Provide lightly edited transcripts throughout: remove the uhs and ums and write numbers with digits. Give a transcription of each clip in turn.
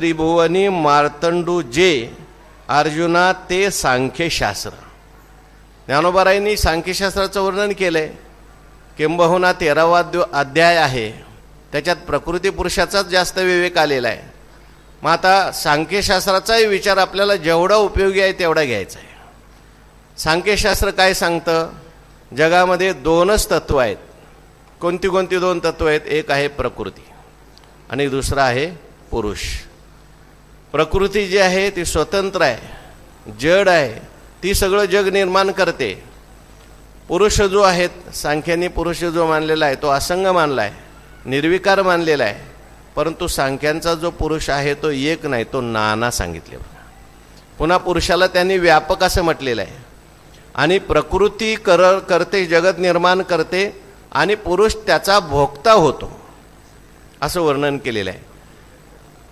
त्रिभुवनी मार्तंडू जे अर्जुना ते सांख्यशास्त्र. ज्ञानोबारायांनी सांख्यशास्त्राचं वर्णन केलंय. किंबहुना 13वा अध्याय आहे, त्याच्यात प्रकृती पुरुषाचाच जास्त विवेक आलेला आहे. मग आता सांख्यशास्त्राचाही विचार आपल्याला जेवढा उपयोगी आहे तेवढा घ्यायचा आहे. सांख्यशास्त्र काय सांगतं? जगामध्ये दोनच तत्व आहेत. कोणती कोणती दोन तत्व आहेत? एक आहे प्रकृती आणि दुसरं आहे पुरुष. प्रकृती जी आहे ती स्वतंत्र आहे, जड आहे, ती सगळं जग निर्माण करते. पुरुष जो आहेत, सांख्यांनी पुरुष जो मानलेला आहे तो असंग मानला आहे, निर्विकार मानलेला आहे. परंतु सांख्यांचा जो पुरुष आहे तो एक नाही, तो नाना सांगितले. पुन्हा पुरुषाला त्यांनी व्यापक असं म्हटलेलं आहे. आणि प्रकृती करते, जगत निर्माण करते आणि पुरुष त्याचा भोक्ता होतो असं वर्णन केलेलं आहे.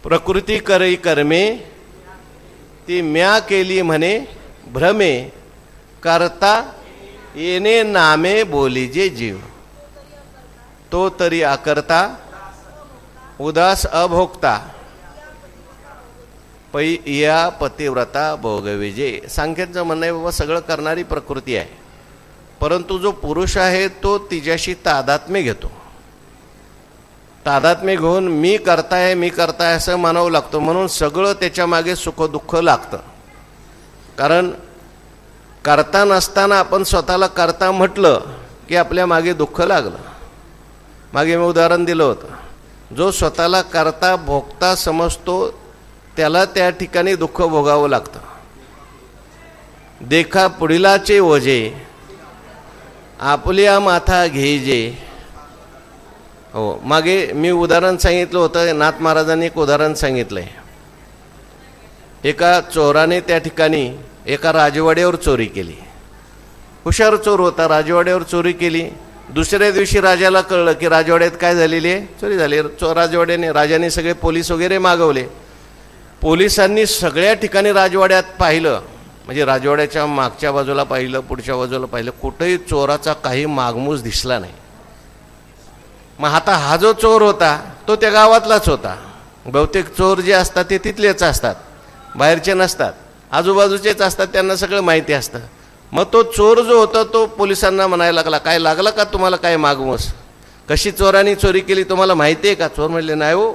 प्रकृती करी कर्मे ती म्या केली म्हणे भ्रमे, करता येणे नामे बोलीजे जीव, तो तरी अकर्ता उदास अभोक्ता पै या पतिव्रता भोगविजे. सांख्यांचं म्हणणं आहे बाबा सगळं करणारी प्रकृती आहे, परंतु जो पुरुष आहे तो तिच्याशी तादात्म्य घेतो. तादात्म्य घेऊन मी करताय असं मानावं लागतं. म्हणून सगळं त्याच्या मागे सुखदुःख लागतं. कारण करता नसताना आपण स्वतःला करता म्हटलं की आपल्या मागे दुःख लागलं. मागे मी उदाहरण दिलं होतं. जो स्वतःला करता भोगता समजतो त्याला त्या ठिकाणी दुःख भोगावं लागतं. देखा पुढिलाचे ओझे आपल्या माथा घेजे. हो, मागे मी उदाहरण सांगितलं होतं. नाथ महाराजांनी एक उदाहरण सांगितलंय. एका चोराने त्या ठिकाणी एका राजवाड्यावर चोरी केली. हुशार चोर होता, राजवाड्यावर चोरी केली. दुसऱ्या दिवशी राजाला कळलं की राजवाड्यात काय झालेली आहे, चोरी झाली. राजाने सगळे पोलीस वगैरे मागवले. पोलिसांनी सगळ्या ठिकाणी राजवाड्यात पाहिलं, म्हणजे राजवाड्याच्या मागच्या बाजूला पाहिलं, पुढच्या बाजूला पाहिलं, कुठेही चोराचा काही मागमूस दिसला नाही. मग आता हा जो चोर होता तो त्या गावातलाच होता. बहुतेक चोर जे असतात ते तिथलेच असतात, बाहेरचे नसतात, आजूबाजूचेच असतात, त्यांना सगळं माहिती असतं. मग तो चोर जो होता तो पोलिसांना म्हणायला लागला, काय लागला का तुम्हाला काय मागमूस? कशी चोरांनी चोरी केली तुम्हाला माहिती आहे का? चोर म्हणले, नाही हो,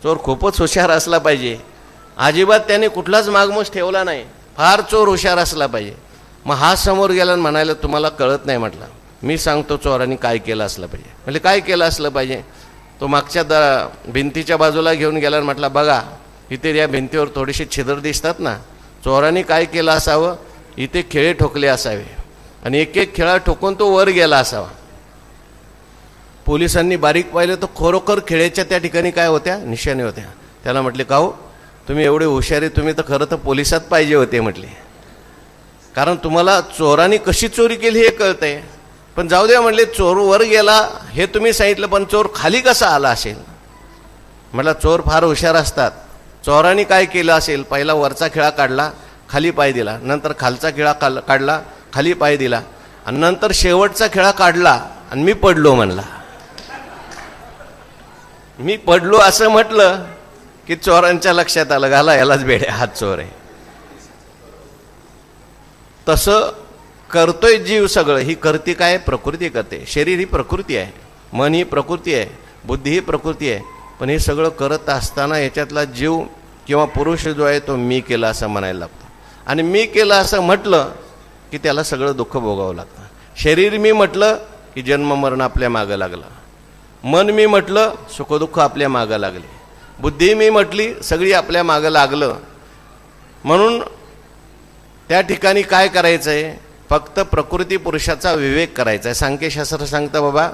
चोर खूपच हुशार असला पाहिजे, अजिबात त्याने कुठलाच मागमूस ठेवला नाही, फार चोर हुशार असला पाहिजे. मग हा समोर गेला आणि म्हणायला, तुम्हाला कळत नाही. म्हटलं, मी सांगतो चोरांनी काय केलं असलं पाहिजे. म्हणजे काय केलं असलं पाहिजे? तो मागच्या भिंतीच्या बाजूला घेऊन गेला आणि म्हटला, बघा इथे या भिंतीवर थोडेसे छिद्र दिसतात ना, चोरांनी काय केलं असावं, इथे खिळे ठोकले असावे आणि एक एक खिळा ठोकून तो वर गेला असावा. पोलिसांनी बारीक पाहिलं तर खरोखर खिळेच्या त्या ठिकाणी काय होत्या, निशाणे होत्या. त्याला म्हटले, का हो तुम्ही एवढे हुशारी, तुम्ही तर खरं तर पोलिसात पाहिजे होते म्हटले, कारण तुम्हाला चोरांनी कशी चोरी केली हे कळतंय. पण जाऊ द्या म्हणले, चोर वर गेला हे तुम्ही सांगितलं, पण चोर खाली कसा आला असेल? म्हटलं, चोर फार हुशार असतात. चोरांनी काय केलं असेल, पहिला वरचा खिळा काढला, खाली पाय दिला, नंतर खालचा खिळा काढला, खाली पाय दिला, आणि नंतर शेवटचा खिळा काढला आणि मी पडलो म्हणला. मी पडलो असं म्हटलं की चोरांच्या लक्षात आलं, घाला यालाच बेड्या, हात चोर आहे. तसं करतोय जीव सगळं. ही करते काय? प्रकृती करते. शरीर ही प्रकृती आहे, मन ही प्रकृती आहे, बुद्धी ही प्रकृती आहे. पण हे सगळं करत असताना याच्यातला जीव किंवा पुरुष जो आहे तो मी केला असं म्हणायला लागतो. आणि मी केलं असं म्हटलं की त्याला सगळं दुःख भोगावं लागतं. शरीर मी म्हटलं की जन्म मरण आपल्या मागं लागलं, मन मी म्हटलं सुखदुःख आपल्या मागं लागले, बुद्धी मी म्हटली सगळी आपल्या मागं लागलं. म्हणून त्या ठिकाणी काय करायचं आहे? फक्त प्रकृती पुरुषाचा विवेक करायचा आहे. सांख्यशास्त्र सांगतं बाबा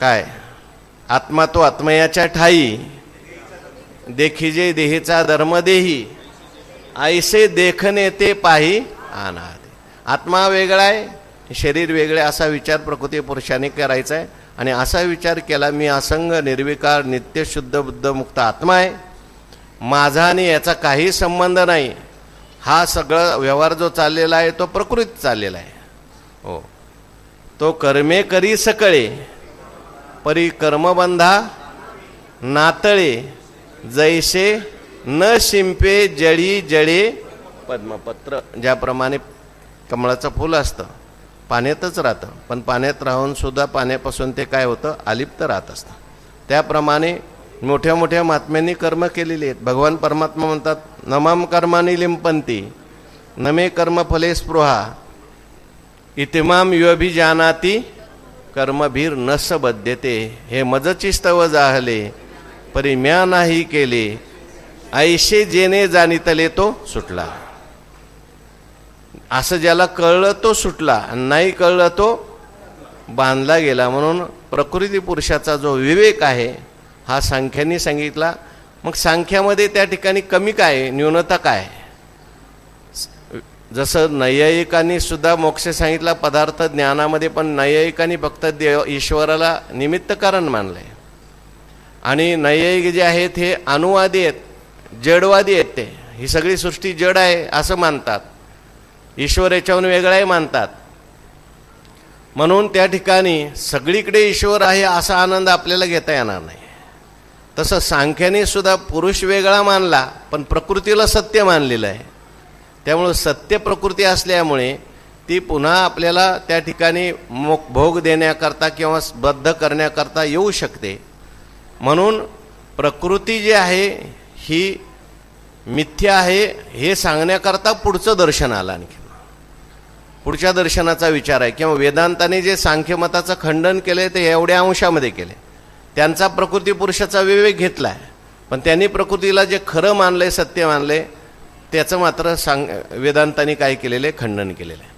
काय, आत्मा तो आत्मयाच्या ठाई, देखिजे देहीचा धर्म देही, ऐसे देखणे ते पाही अनादि. आत्मा वेगळा आहे, शरीर वेगळे, असा विचार प्रकृती पुरुषाने करायचा आहे. आणि असा विचार केला, मी असंग निर्विकार नित्य शुद्ध बुद्ध मुक्त आत्मा आहे, माझा आणि याचा काही संबंध नाही. हा सगळा व्यवहार जो चाललेला आहे तो प्रकृतीत चाललेला आहे. हो, तो कर्मे करी सकळे परी कर्मबंधा नातळे जैसे न शिंपे जळी जळे पद्मपत्र. ज्याप्रमाणे कमळाचं फूल असतं पाण्यातच राहतं, पण पाण्यात राहून सुद्धा पाण्यापासून ते काय होतं, अलिप्त राहत असतं. त्याप्रमाणे मोठ्या मोठ्या महात्म्यांनी कर्म केलेली आहेत. भगवान परमात्मा म्हणतात, नमाम कर्मानी लिंपंती नमे कर्मफले स्पृहा इतिमाम युअभिजानाती कर्मभीर नस बध्यते. हे मजची स्तव जाहले परी म्या नाही केले ऐशे जेने जाणितले तो सुटला. असं ज्याला कळलं तो सुटला, नाही कळलं तो बांधला गेला. म्हणून प्रकृती पुरुषाचा जो विवेक आहे हा सांख्यांनी सांगितला. मग सांख्यामध्ये त्या ठिकाणी कमी काय, न्यूनता काय? जसं नैयायिकांनी सुद्धा मोक्ष सांगितला पदार्थ ज्ञानामध्ये, पण नैयायिकांनी फक्त ईश्वराला निमित्त कारण मानलंय. आणि नैयायिक जे आहेत हे अनुवादी आहेत, जडवादी आहेत. ते ही सगळी सृष्टी जड आहे असं मानतात, ईश्वर याच्याहून वेगळाही मानतात. म्हणून त्या ठिकाणी सगळीकडे ईश्वर आहे असा आनंद आपल्याला घेता येणार नाही. तसं सांख्याने सुद्धा पुरुष वेगळा मानला, पण प्रकृतीला सत्य मानलेलं आहे. त्यामुळं सत्य प्रकृती असल्यामुळे ती पुन्हा आपल्याला त्या ठिकाणी भोग देण्याकरता किंवा बद्ध करण्याकरता येऊ शकते. म्हणून प्रकृती जी आहे ही मिथ्या आहे हे सांगण्याकरता पुढचं दर्शन आलं. आणखी पुढच्या दर्शनाचा विचार आहे. किंवा वेदांताने जे सांख्यमताचं खंडन केले ते एवढ्या अंशामध्ये केले. त्यांचा प्रकृती पुरुषाचा विवेक घेतला आहे, पण त्यांनी प्रकृतीला जे खरं मानलंय, सत्य मानलंय, त्याचं मात्र वेदांताने काय केलेलं आहे, खंडन केलेलं आहे.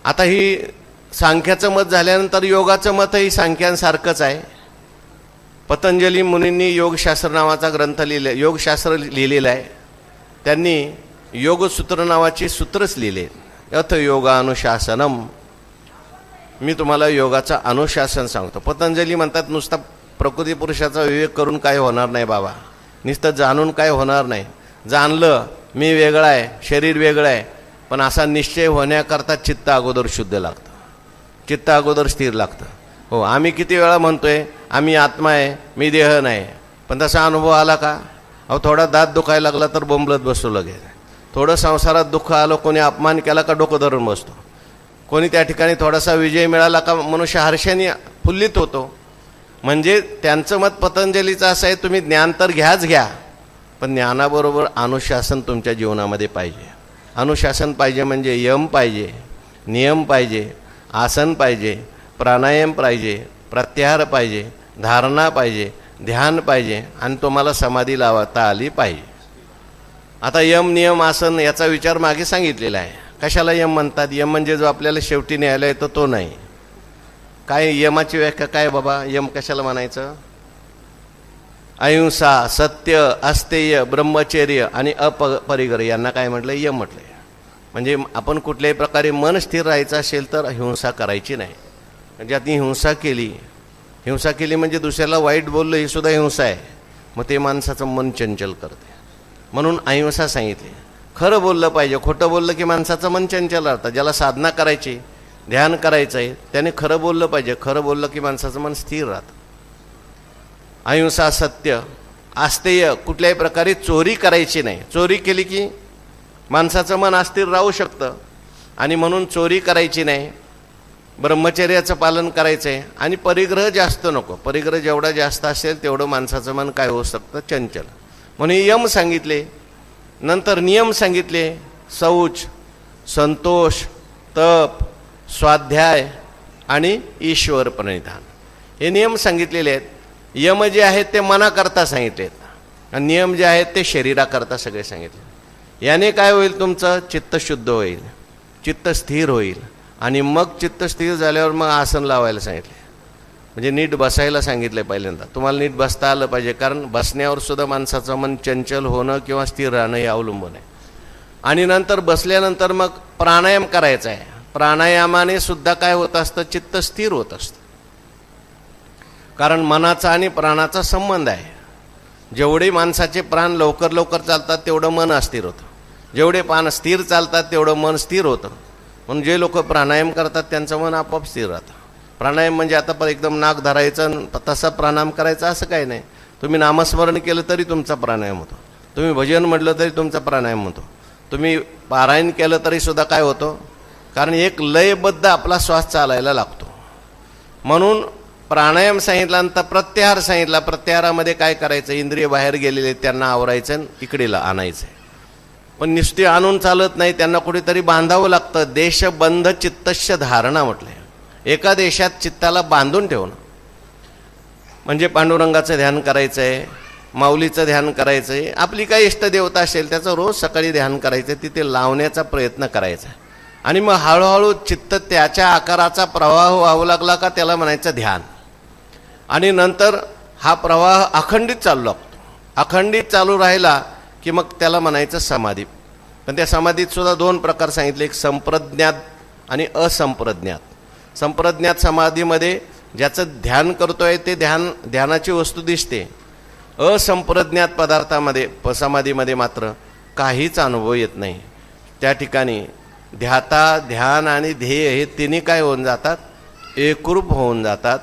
आता ही सांख्याचं मत झाल्यानंतर योगाचं मतही सांख्यांसारखंच आहे. पतंजली मुनींनी योगशास्त्र नावाचा ग्रंथ लिहिला, योगशास्त्र लिहिलेलं आहे. त्यांनी योगसूत्र नावाची सूत्रच लिहिले. यथ योगानुशासनम. मी तुम्हाला योगाचं अनुशासन सांगतो. पतंजली म्हणतात नुसता प्रकृती पुरुषाचा विवेक करून काय होणार नाही बाबा, नुसतं जाणून काय होणार नाही. जाणलं मी वेगळा आहे, शरीर वेगळं आहे, पण असा निश्चय होण्याकरता चित्त अगोदर शुद्ध लागतं, चित्त अगोदर स्थिर लागतं. हो, आम्ही किती वेळा म्हणतोय आम्ही आत्मा आहे, मी देह नाही, पण तसा अनुभव आला का? अहो, थोडा दात दुखायला लागला तर बोंबलत बसतो लगेच. थोडं संसारात दुःख आलं, कोणी अपमान केला का डोकं धरून बसतो. कोणी त्या ठिकाणी थोडासा विजय मिळाला का मनुष्य हर्षाने फुल्लित होतो. म्हणजे त्यांचं मत पतंजलीचं असं आहे, तुम्ही ज्ञान तर घ्याच घ्या, पण ज्ञानाबरोबर अनुशासन तुमच्या जीवनामध्ये पाहिजे. अनुशासन पाहिजे म्हणजे यम पाहिजे, नियम पाहिजे, आसन पाहिजे, प्राणायाम पाहिजे, प्रत्याहार पाहिजे, धारणा पाहिजे, ध्यान पाहिजे, आणि तुम्हाला समाधी लावता आली पाहिजे. आता यम नियम आसन याचा विचार मागे सांगितलेला आहे. कशाला यम म्हणतात? यम म्हणजे जो आपल्याला शेवटी न्यायला येतो तो नाही. काय यमाची व्याख्या काय बाबा? यम कशाला म्हणायचं? अहिंसा, सत्य, अस्तेय, ब्रह्मचर्य आणि अपरिग्रह यांना काय म्हटलं? यम म्हटलंय. म्हणजे आपण कुठल्याही प्रकारे मन स्थिर राहायचं असेल तर हिंसा करायची नाही. म्हणजे आता हिंसा केली म्हणजे दुसऱ्याला वाईट बोललं ही सुद्धा हिंसा आहे. मग ते माणसाचं मन चंचल करते. म्हणून अहिंसा सांगितली. खरं बोललं पाहिजे. खोटं बोललं की माणसाचं मन चंचल राहतं. ज्याला साधना करायची, ध्यान करायचं आहे, त्याने खरं बोललं पाहिजे. खरं बोललं की माणसाचं मन स्थिर राहतं. अहिंसा, सत्य, आस्तेय, कुठल्याही प्रकारे चोरी करायची नाही. चोरी केली की माणसाचं मन अस्थिर राहू शकतं, आणि म्हणून चोरी करायची नाही. ब्रह्मचर्याचं पालन करायचं आहे. आणि परिग्रह जास्त नको. परिग्रह जेवढा जास्त असेल तेवढं माणसाचं मन काय होऊ शकतं? चंचल. म्हणून यम सांगितले. नंतर नियम सांगितले. शौच, संतोष, तप, स्वाध्याय आणि ईश्वर प्रणिधान हे नियम सांगितलेले आहेत. यम जे आहेत ते मनाकरता सांगितलेत, आणि नियम जे आहेत ते शरीराकरता सगळे सांगितले. याने काय होईल? तुमचं चित्त शुद्ध होईल, चित्त स्थिर होईल, आणि मग चित्त स्थिर झाल्यावर मग आसन लावायला सांगितले. म्हणजे नीट बसायला सांगितलं पहिल्यांदा. तुम्हाला नीट बसता आलं पाहिजे, कारण बसण्यावर सुद्धा माणसाचं मन चंचल होणं किंवा स्थिर राहणं हे अवलंबून आहे. आणि नंतर बसल्यानंतर मग प्राणायाम करायचा आहे. प्राणायामाने सुद्धा काय होत असतं? चित्त स्थिर होत असतं. कारण मनाचा आणि प्राणाचा संबंध आहे. जेवढे माणसाचे प्राण लवकर लवकर चालतात तेवढं मन अस्थिर होतं. जेवढे प्राण स्थिर चालतात तेवढं मन स्थिर होतं. म्हणून जे लोक प्राणायाम करतात त्यांचं मन आपोआप स्थिर राहतं. प्राणायाम म्हणजे आता एकदम नाक धरायचं तसा प्राणायाम करायचा असं काही नाही. तुम्ही नामस्मरण केलं तरी तुमचा प्राणायाम होतो, तुम्ही भजन म्हटलं तरी तुमचा प्राणायाम होतो, तुम्ही पारायण केलं तरी सुद्धा काय होतं, कारण एक लयबद्ध आपला श्वास चालायला लागतो. म्हणून प्राणायाम सांगितल्यानंतर प्रत्याहार सांगितला. प्रत्याहारामध्ये काय करायचं, इंद्रिय बाहेर गेलेले त्यांना आवरायचं आणि इकडेला आणायचं. पण नुसती आणून चालत नाही, त्यांना कुठेतरी बांधावं लागतं. देशबंध चित्तस्य धारणा म्हटलंय. एका देशात चित्ताला बांधून ठेवणं म्हणजे पांडुरंगाचं ध्यान करायचं आहे, माऊलीचं ध्यान करायचं आहे, आपली काही इष्टदेवता असेल त्याचं रोज सकाळी ध्यान करायचं आहे, तिथे लावण्याचा प्रयत्न करायचा आहे. आणि मग हळूहळू चित्त त्याच्या आकाराचा प्रवाह व्हावं लागला का त्याला म्हणायचं ध्यान. आणि नंतर हा प्रवाह अखंडित चालू लागतो. अखंडित चालू राहिला की मग त्याला म्हणायचं समाधी. पण त्या समाधीत सुद्धा दोन प्रकार सांगितले, एक संप्रज्ञात आणि असंप्रज्ञात. संप्रज्ञात समाधीमध्ये ज्याचं ध्यान करतोय ते ध्यानाची वस्तू दिसते. असंप्रज्ञात पदार्थामध्ये समाधीमध्ये मात्र काहीच अनुभव येत नाही. त्या ठिकाणी ध्यान आणि ध्येय हे तिन्ही काय होऊन जातात, एकरूप होऊन जातात.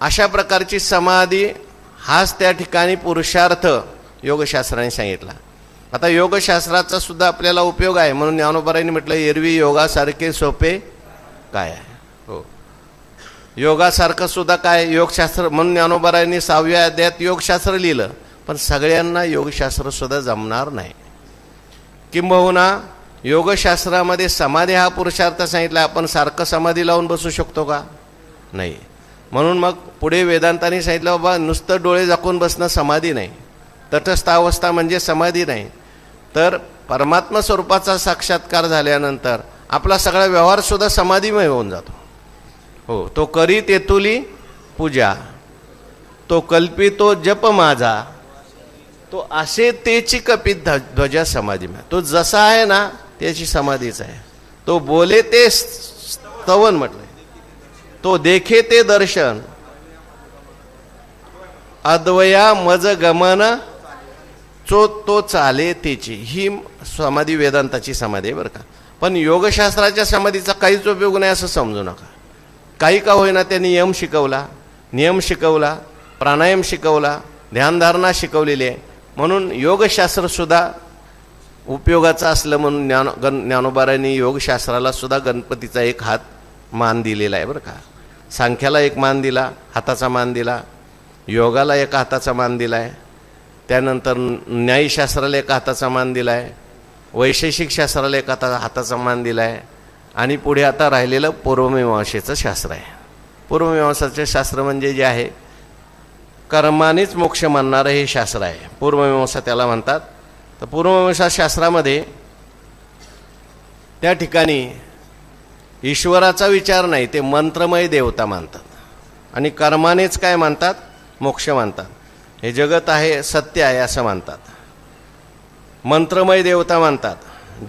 अशा प्रकारची समाधी हाच त्या ठिकाणी पुरुषार्थ योगशास्त्राने सांगितला. आता योगशास्त्राचा सुद्धा आपल्याला उपयोग आहे, म्हणून ज्ञानोबारायांनी म्हटलं एरवी योगासारखे सोपे काय आहे. हो, योगासारखं सुद्धा काय योगशास्त्र, म्हणून ज्ञानोबारायांनी 6व्या अध्यायात योगशास्त्र लिहिलं. पण सगळ्यांना योगशास्त्र सुद्धा जमणार नाही. किंबहुना योगशास्त्रामध्ये समाधी हा पुरुषार्थ सांगितला. आपण सारखं समाधी लावून बसू शकतो का? नाही. म्हणून मग पुढे वेदांतांनी सांगितलं बाबा नुसतं डोळे झाकून बसणं समाधी नाही, तटस्थ अवस्था म्हणजे समाधी नाही. तर परमात्मा स्वरूपाचा साक्षात्कार झाल्यानंतर आपला सगळा व्यवहार सुद्धा समाधीमय होऊन जातो. हो, तो करी तेतुली पूजा, तो कल्पितो जप माझा, तो असे तेची कपित ध्वजा समाधीमय. तो जसा आहे ना त्याची समाधीच आहे. तो बोले ते स्तवन म्हटलंय, तो देखे ते दर्शन, अद्वया मज गमन तो चाले तेची. ही समाधी वेदांताची समाधी आहे बरं का. पण योगशास्त्राच्या समाधीचा काहीच उपयोग नाही असं समजू नका. काही का होईना त्यांनी नियम शिकवला, प्राणायाम शिकवला, ध्यानधारणा शिकवलेली आहे. म्हणून योगशास्त्रसुद्धा उपयोगाचं असलं म्हणून ज्ञानोबारायांनी योगशास्त्राला सुद्धा गणपतीचा एक हात मान दिलेला आहे बरं का. सांख्याला एक मान दिला, हाताचा मान दिला. योगाला एका हाताचा मान दिला आहे. त्यानंतर न्यायशास्त्राला एका हाताचा मान दिला आहे. वैशेषिक शास्त्राला एका हाताचा मान दिला आहे. आणि पुढे आता राहिलेलं पूर्वमीमांसेचं शास्त्र आहे. पूर्वमीमांसाचं शास्त्र म्हणजे जे आहे कर्मानेच मोक्ष मानणारं हे शास्त्र आहे. पूर्वमीमांसा त्याला म्हणतात. तर पूर्वमीमांसा शास्त्रामध्ये त्या ठिकाणी ईश्वराचा विचार नाही, ते मंत्रमय देवता मानतात. आणि कर्मानेच काय मानतात, मोक्ष मानतात. हे जगत आहे, सत्य आहे असं मानतात. मंत्रमय देवता मानतात,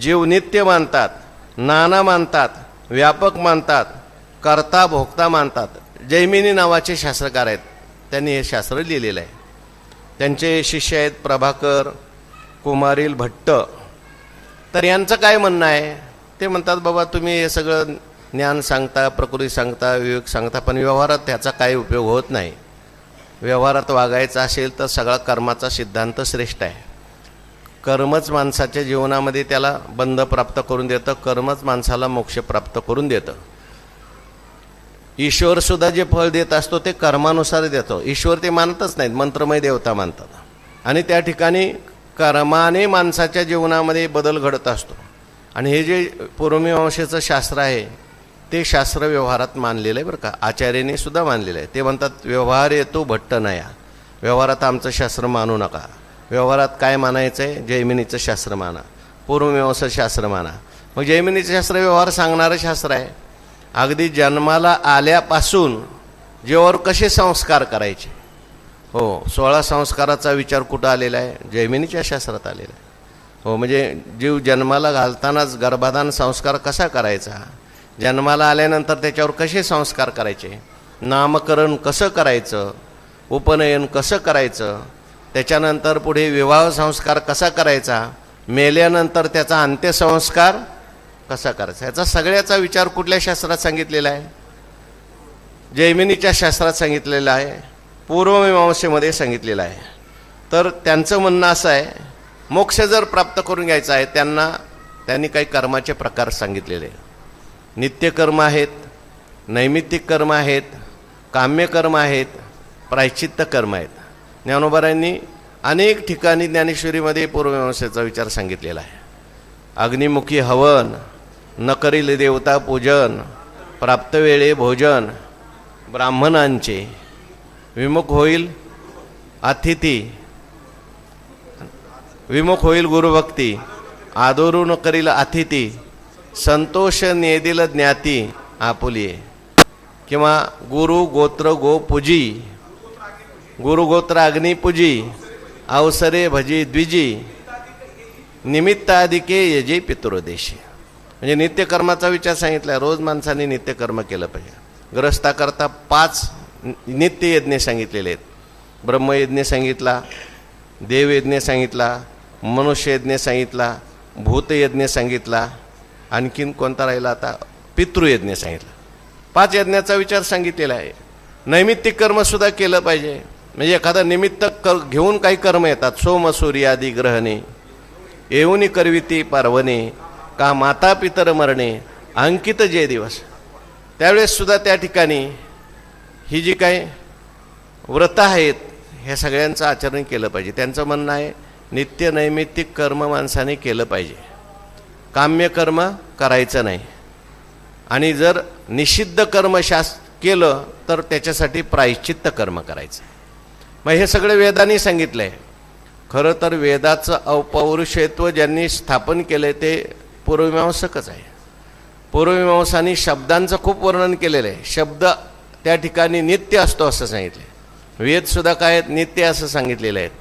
जीव नित्य मानतात, नाना मानतात, व्यापक मानतात, कर्ता भोक्ता मानतात. जैमिनी नावाचे शास्त्रकार आहेत, त्यांनी हे शास्त्र लिहिलेलं आहे. त्यांचे शिष्य आहेत प्रभाकर, कुमारील भट्ट. तर यांचं काय म्हणणं आहे, ते म्हणतात बाबा तुम्ही हे सगळं ज्ञान सांगता, प्रकृती सांगता, विवेक सांगता, पण व्यवहारात त्याचा काही उपयोग होत नाही. व्यवहारात वागायचं असेल तर सगळा कर्माचा सिद्धांत श्रेष्ठ आहे. कर्मच माणसाच्या जीवनामध्ये त्याला बंध प्राप्त करून देतं, कर्मच माणसाला मोक्ष प्राप्त करून देतं. ईश्वरसुद्धा जे फळ देत असतो ते कर्मानुसार देतो. ईश्वर ते मानतच नाहीत, मंत्रमय देवता मानतात. आणि त्या ठिकाणी कर्माने माणसाच्या जीवनामध्ये बदल घडत असतो. आणि हे जे पूर्वमीमांसेचं शास्त्र आहे ते शास्त्र व्यवहारात मानलेलं आहे बरं का. आचार्यांनी सुद्धा मानलेलं आहे. ते म्हणतात व्यवहार येतो भट्ट नया, व्यवहारात आमचं शास्त्र मानू नका. व्यवहारात काय मानायचं आहे, जैमिनीचं शास्त्र माना, पूर्वमीमांसा शास्त्र माना. मग जैमिनीचं शास्त्र व्यवहार सांगणारं शास्त्र आहे. अगदी जन्माला आल्यापासून जीवावर कसे संस्कार करायचे, हो 16 संस्काराचा विचार कुठं आलेला आहे, जैमिनीच्या शास्त्रात आलेला आहे. हो, म्हणजे जीव जन्माला घालतानाच गर्भाधान संस्कार कसा करायचा, जन्माला आल्यानंतर त्याच्यावर कसे संस्कार करायचे, नामकरण कसं करायचं, उपनयन कसं करायचं, त्याच्यानंतर पुढे विवाह संस्कार कसा करायचा, मेल्यानंतर त्याचा अंत्यसंस्कार कसा करायचा, याचा सगळ्याचा विचार कुठल्या शास्त्रात सांगितलेला आहे, जैमिनीच्या शास्त्रात सांगितलेला आहे, पूर्वमीमांसेमध्ये सांगितलेला आहे. तर त्यांचं म्हणणं असं आहे, मोक्ष जर प्राप्त करून घ्यायचा आहे त्यांनी काही कर्माचे प्रकार सांगितलेले. नित्यकर्म आहेत, नैमित्तिक कर्म आहेत, काम्यकर्म आहेत, प्रायश्चित्त कर्म आहेत. ज्ञानोबारायांनी अनेक ठिकाणी ज्ञानेश्वरीमध्ये पूर्वमीमांसेचा विचार सांगितलेला आहे. अग्निमुखी हवन, न करील देवता पूजन, प्राप्त वेळे भोजन, ब्राह्मणांचे विमुख होईल अतिथी, विमुख होईल गुरुभक्ती, आदरून करील अतिथी, संतोष नेदिल ज्ञाती आपुलिये. किंवा गुरु गोत्र गो पूजी, गुरुगोत्र अग्नी पूजी, अवसरे भजी द्विजी, निमित्ताधिके यजे पितृदेशी. म्हणजे नित्यकर्माचा विचार सांगितला. रोज माणसाने नित्यकर्म केलं पाहिजे. ग्रस्ताकरता 5 नित्ययज्ञ सांगितलेले आहेत. ब्रह्मयज्ञ सांगितला, देवयज्ञ सांगितला, मनुष्ययज्ञ सांगितला, भूतयज्ञ सांगितला, आणखीन कोणता राहिला आता, पितृयज्ञ सांगितला. 5 यज्ञाचा विचार सांगितलेला आहे. नैमित्तिक कर्मसुद्धा केलं पाहिजे. म्हणजे एखादा निमित्त घेऊन काही कर्म येतात. सोम सूर्यादी ग्रहणे, येऊनी करविती पार्वणे, का माता पितर मरणे, अंकित जे दिवस. त्यावेळेससुद्धा त्या ठिकाणी ही जी काही व्रत आहेत ह्या सगळ्यांचं आचरण केलं पाहिजे. त्यांचं म्हणणं आहे नित्य नैमित्तिक कर्म माणसाने केलं पाहिजे, काम्यकर्म करायचं नाही. आणि जर निषिद्ध कर्म केलं तर त्याच्यासाठी प्रायश्चित्त कर्म करायचं. मग हे सगळं वेदांनी सांगितलं आहे. खरं तर वेदाचं अपौरुषत्व ज्यांनी स्थापन केलं आहे ते पूर्वमीमांसकच आहे. पूर्वमीमांसांनी शब्दांचं खूप वर्णन केलेलं आहे. शब्द त्या ठिकाणी नित्य असतो असं सांगितलं. वेदसुद्धा काय आहेत, नित्य असं सांगितलेलं आहेत.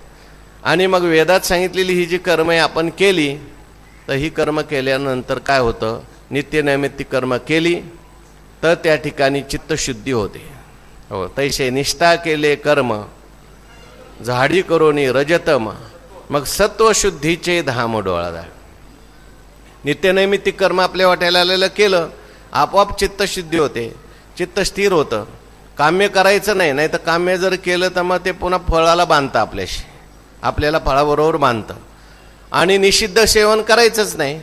आणि मग वेदात सांगितलेली ही जी कर्मे आपण केली तर ही कर्म केल्यानंतर काय होतं, नित्य नैमित्तिक कर्म केली तर त्या ठिकाणी चित्तशुद्धी होते. हो, तैसे निष्ठा केले कर्म झाडी करोनी रजतम, मग सत्वशुद्धीचे धाम डोळा. नित्य नैमित्तिक कर्म आपल्या वाट्याला आलेलं केलं आपोआप चित्तशुद्धी होते, चित्त स्थिर होतं. काम्य करायचं नाही, नाही तर काम्य जर केलं तर मग ते पुन्हा फळाला बांधतं, आपल्याशी आपल्याला फळाबरोबर बांधतं. आणि निषिद्ध सेवन करायचंच नाही.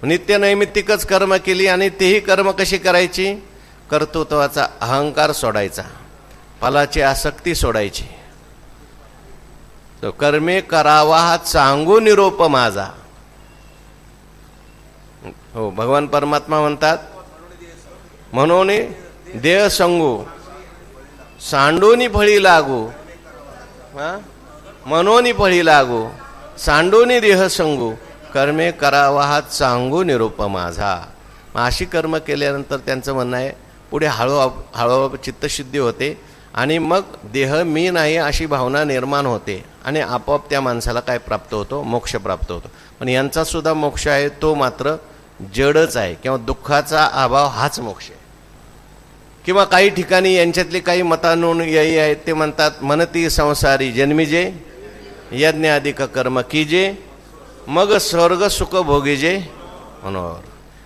नित्य नैमित्तिकच कर्म केली आणि तेही कर्म कशी करायची, कर्तृत्वाचा अहंकार सोडायचा, फलाची आसक्ती सोडायची. तो कर्मे करावा हा चांगू निरोप माझा. हो, भगवान परमात्मा म्हणतात म्हणून देह संगू सांडोनी फळी लागू, मनोनी फळी लागू सांडोनी देह संगू, कर्मे करावा हा चांगू निरोप माझा. अशी कर्म केल्यानंतर त्यांचं म्हणणं आहे पुढे हळूहळू चित्तशुद्धी होते आणि मग देह मी नाही अशी भावना निर्माण होते आणि आपोआप त्या माणसाला काय प्राप्त होतो, मोक्ष प्राप्त होतो. पण यांचा सुद्धा मोक्ष आहे तो मात्र जडच आहे किंवा दुःखाचा अभाव हाच मोक्ष आहे. किंवा काही ठिकाणी यांच्यातली काही मतानुयायी आहेत ते म्हणतात मनती संसारी जन्मीजे यज्ञाधिक कर्म कीजे, मग स्वर्ग सुख भोगीजे मनोहर.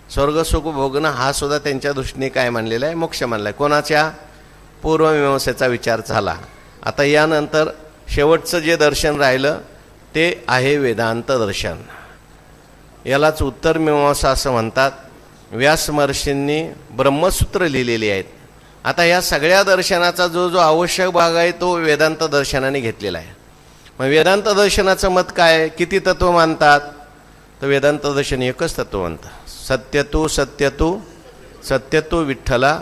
स्वर्ग सुख भोगणं हा सुद्धा त्यांच्या दृष्टीने काय मानलेला आहे, मोक्ष मानला आहे. कोणाच्या, पूर्वमीमांसेचा विचार झाला. आता यानंतर शेवटचं जे दर्शन राहिलं ते आहे वेदांत दर्शन. यालाच उत्तर मीमांसा असं म्हणतात. व्यास महर्षींनी ब्रह्मसूत्र लिहिलेली आहेत. आता या सगळ्या दर्शनाचा जो जो आवश्यक भाग आहे तो वेदांत दर्शनाने घेतलेला आहे. मग वेदांत दर्शनाचं मत काय, किती तत्व मानतात, तर वेदांत दर्शन एकच तत्व म्हणतात. सत्यतू सत्यतू सत्यतू विठ्ठला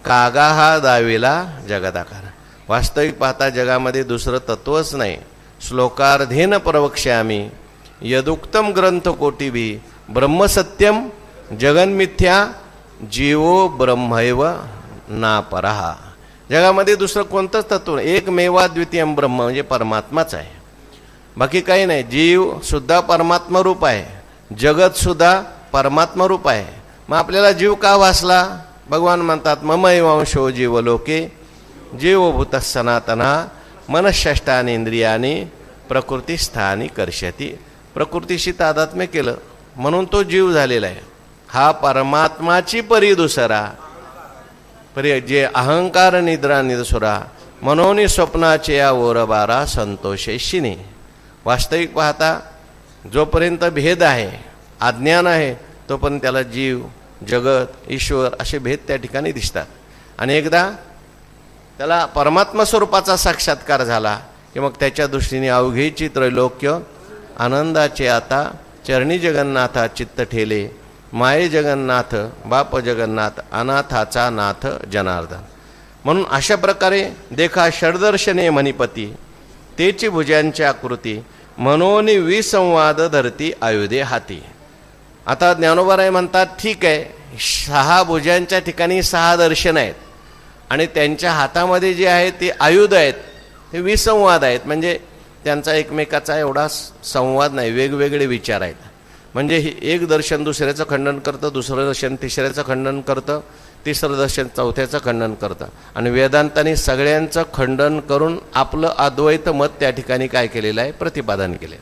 कागा हा दावेला जगदाकार. वास्तविक पाहता जगामध्ये दुसरं तत्वच नाही. श्लोकार्धेन प्रवक्ष्यामी यदुक्तम ग्रंथ कोटिभी ब्रह्मसत्यम जगन्मिथ्या जीवो ब्रह्मैव ना परहा. जगामध्ये दुसरं कोणतंच तत्व नाही. एकमेवा द्वितीयम ब्रह्म म्हणजे परमात्माच आहे, बाकी काही नाही. जीव सुद्धा परमात्मरूप आहे, जगतसुद्धा परमात्मरूप आहे. मग आपल्याला जीव का वासला, भगवान म्हणतात ममैवांशो जीवलोके जीवभूत सनातना मनःषष्ठानी इंद्रियानी प्रकृतीस्थानी कर्षती. प्रकृतीशी तादात्म्य केलं म्हणून तो जीव झालेला आहे. हा परमात्माची परी दुसरा परी जे अहंकार निद्रा निदसुरा मनोनी स्वप्नाचे या ओरबारा संतोषेशिनी. वास्तविक पाहता जोपर्यंत भेद आहे, अज्ञान आहे, तोपर्यंत त्याला जीव, जगत, ईश्वर असे भेद त्या ठिकाणी दिसतात. आणि एकदा त्याला परमात्मा स्वरूपाचा साक्षात्कार झाला की मग त्याच्या दृष्टीने अवघेची त्रैलोक्य आनंदाचे आता चरणी जगन्नाथा चित्त ठेले, माये जगन्नाथ बाप जगन्नाथ अनाथाचा नाथ जनार्दन. म्हणून अशा प्रकारे देखा षडदर्शने मणिपती, तेची भुजांची आकृती, मनोनी विसंवाद धरती आयुधे हाती. आता ज्ञानोबाराय म्हणतात ठीक आहे, 6 भुजांच्या ठिकाणी 6 दर्शन आहेत आणि त्यांच्या हातामध्ये जे आहे ते आयुध आहेत, ते विसंवाद आहेत. म्हणजे त्यांचा एकमेकाचा एवढा संवाद नाही, वेगवेगळे विचार आहेत. म्हणजे एक दर्शन दुसऱ्याचं खंडन करतं, दुसरं दर्शन तिसऱ्याचं खंडन करतं, तिसरं दर्शन चौथ्याचं खंडन करतं. आणि वेदांतांनी सगळ्यांचं खंडन करून आपलं अद्वैत मत त्या ठिकाणी काय केलेलं आहे, प्रतिपादन केले.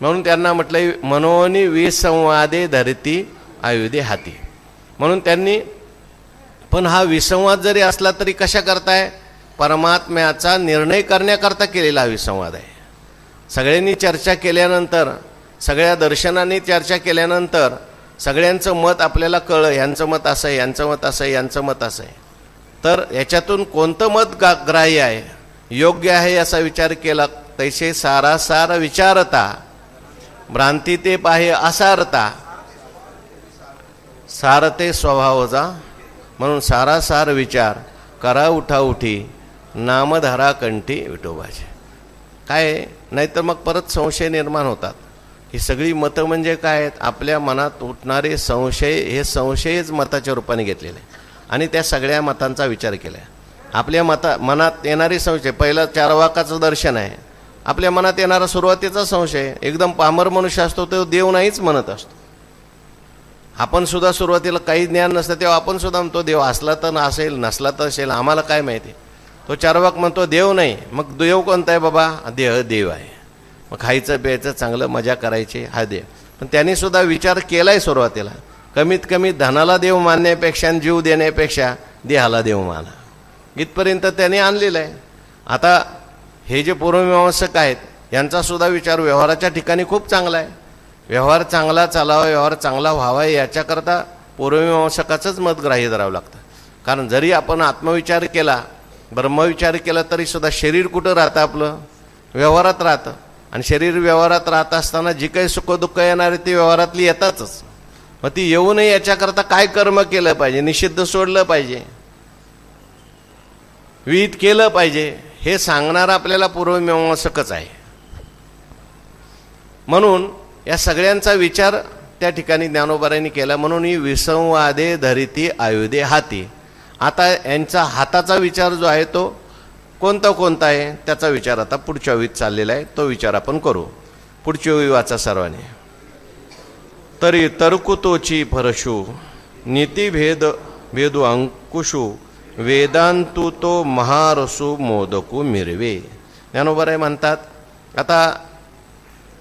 म्हणून त्यांना म्हटलं मनोनी विसंवादे धरती आयुधे हाती. म्हणून त्यांनी पण हा विसंवाद जरी असला तरी कशा करताय, परमात्म्याचा निर्णय करण्याकरता केलेला हा विसंवाद आहे. सगळ्यांनी चर्चा केल्यानंतर, सगळ्या दर्शनांनी चर्चा केल्यानंतर सगळ्यांचं मत आपल्याला कळलं, यांचं मत असं आहे, यांचं मत असं आहे, यांचं मत असं आहे. तर याच्यातून कोणतं मत ग्राह्य आहे, योग्य आहे याचा विचार केला. तैसे सारासार विचारता भ्रांती ते पाहे असारता, सारते स्वभावचा. म्हणून सारासार विचार करा उठाउठी, नामधारा कंठी विठोबाचे. काय नाहीतर मग परत संशय निर्माण होतात. ही सगळी मतं म्हणजे काय आहेत, आपल्या मनात उठणारे संशय, हे संशयच मताच्या रूपाने घेतलेले आणि त्या सगळ्या मतांचा विचार केला. आपल्या मनात येणारे संशय, पहिलं 4 वाकाचं दर्शन आहे. आपल्या मनात येणारा सुरुवातीचा संशय, एकदम पामर मनुष्य असतो तो देव नाहीच म्हणत असतो. आपण सुद्धा सुरुवातीला काही ज्ञान नसतं तेव्हा आपण सुद्धा म्हणतो देव असला तर नसेल, नसला तर असेल, आम्हाला काय माहिती. तो 4 वाक म्हणतो देव नाही. मग देव कोणता आहे बाबा, देह देव आहे. मग खायचं प्यायचं चांगलं मजा करायची हा देव. पण त्यांनी सुद्धा विचार केलाय सुरुवातीला, कमीत कमी धनाला देव मानण्यापेक्षा, जीव देण्यापेक्षा देहाला देव माना, इथपर्यंत त्यांनी आणलेलं आहे. आता हे जे पूर्वमीमांसक आहेत यांचा सुद्धा विचार व्यवहाराच्या ठिकाणी खूप चांगला आहे. व्यवहार चांगला चालावा, व्यवहार चांगला व्हावा याच्याकरता पूर्वमीमांसकाचंच मत ग्राह्य धरावं लागतं. कारण जरी आपण आत्मविचार केला, ब्रह्मविचार केला, तरी सुद्धा शरीर कुठं राहतं, आपलं व्यवहारात राहतं. आणि शरीर व्यवहारात राहत असताना जी काही सुखदुःख येणार आहे ती व्यवहारातली येतातच. मग ती येऊ नये याच्याकरता काय कर्म केलं पाहिजे, निषिद्ध सोडलं पाहिजे, विहित केलं पाहिजे, हे सांगणारा आपल्याला पूर्वमीमांसकच आहे. म्हणून या सगळ्यांचा विचार त्या ठिकाणी ज्ञानोबारांनी केला. म्हणून ही विसंवादे धरिती आयुधे हाती. आता यांचा हाताचा विचार जो आहे तो कोणता आहे त्याचा विचार आता पुढच्या ओळीत चाललेला आहे, तो विचार आपण करू. पुढची ओळी वाचा सर्वांनी. तरी तर्कुतोची फरशू, नीतिभेद भेदू अंकुशू, वेदांतू तो महारसू मोदकू मिरवे. ज्ञानोबाराय म्हणतात आता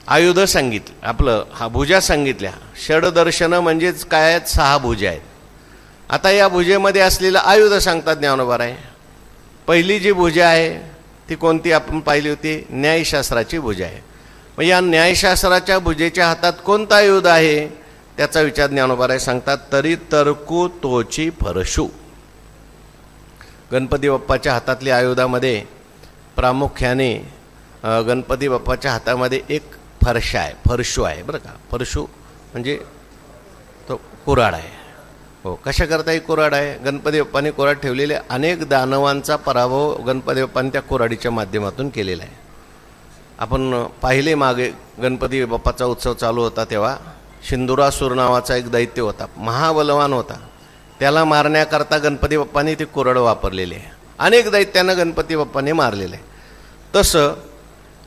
आयुध सांगितलं, आपलं हा भुजा सांगितल्या. षडदर्शनं म्हणजेच काय आहेत, 6 भुजा आहेत. आता या भुजेमध्ये असलेलं आयुध सांगतात ज्ञानोबाराय. पहिली जी भुजा आहे ती कोणती आपण पाहिली होती, न्यायशास्त्राची भुजा आहे. मग या न्यायशास्त्राच्या भुजेच्या हातात कोणता आयुध आहे त्याचा विचार ज्ञानोबाराय सांगतात. तरी तर्कू तोची फरशू. गणपती बाप्पाच्या हातातल्या आयुधामध्ये प्रामुख्याने गणपती बाप्पाच्या हातामध्ये एक फरशा आहे, फरशू आहे बरं का. फरशू म्हणजे तो कुऱ्हाड आहे. हो, कशा करता ही कुऱ्हाड आहे, गणपती बाप्पाने कुऱ्हाड ठेवलेले. अनेक दानवांचा पराभव गणपती बाप्पाने त्या कुऱ्हाडीच्या माध्यमातून केलेला आहे. आपण पाहिले मागे गणपती बाप्पाचा उत्सव चालू होता तेव्हा सिंदुरासूर नावाचा एक दैत्य होता, महाबलवान होता. त्याला मारण्याकरता गणपती बाप्पाने ती कुऱ्हाड वापरलेली आहे. अनेक दैत्यांना गणपती बाप्पाने मारलेलं आहे. तसं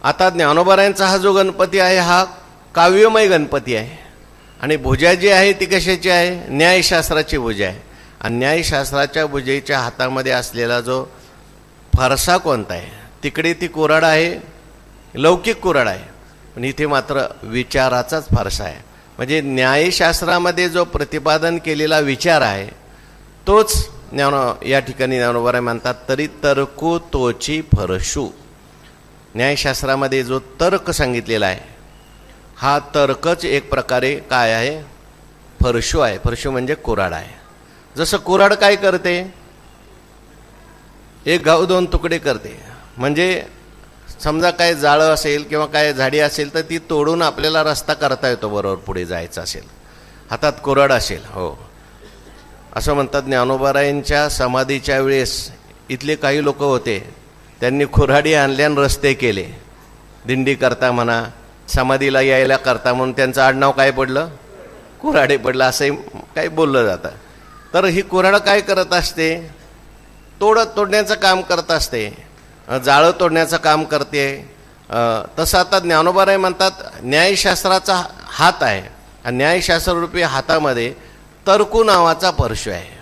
आता ज्ञानोबारायांचा हा जो गणपती आहे हा काव्यमय गणपती आहे. आणि भुजा जी आहे ती कशाची आहे, न्यायशास्त्राची भुजा आहे. आणि न्यायशास्त्राच्या भुजेच्या हातामध्ये असलेला जो फरसा कोणता आहे, तिकडे ती कुऱ्हाड आहे, लौकिक कुऱ्हाड आहे. पण इथे मात्र विचाराचाच फरसा आहे. म्हणजे न्यायशास्त्रामध्ये जो प्रतिपादन केलेला विचार आहे तोच या ठिकाणी ज्ञानोबाराय म्हणतात. तरी तर्कू तोची फरशू. न्यायशास्त्रामध्ये जो तर्क सांगितलेला आहे हा तर्कच एक प्रकारे काय आहे, फरशू आहे. फरशू म्हणजे कुऱ्हाड आहे. जसं कुऱ्हाड काय करते, एक घाव दोन तुकडे करते. म्हणजे समजा काय जाळं असेल किंवा काय झाडी असेल तर ती तोडून आपल्याला रस्ता करता येतो, बरोबर पुढे जायचं असेल. हातात कुऱ्हाड असेल. हो, असं म्हणतात. ज्ञानोबारायांच्या समाधीच्या वेळेस इथले काही लोक होते, त्यांनी कुऱ्हाडी आणल्या आणि रस्ते केले. दिंडी करता म्हणा, समाधीला यायला करता म्हणून त्यांचं आडनाव काय पडलं, कुऱ्हाडे पडलं, असंही काही बोललं जातं. तर ही कुऱ्हाड काय करत असते, तोडण्याचं काम करत असते, जाळं तोडण्याचं काम करते. तसं आता ज्ञानोबाराय म्हणतात न्यायशास्त्राचा हात आहे आणि न्यायशास्त्ररूपी हातामध्ये तर्कू नावाचा परशु आहे.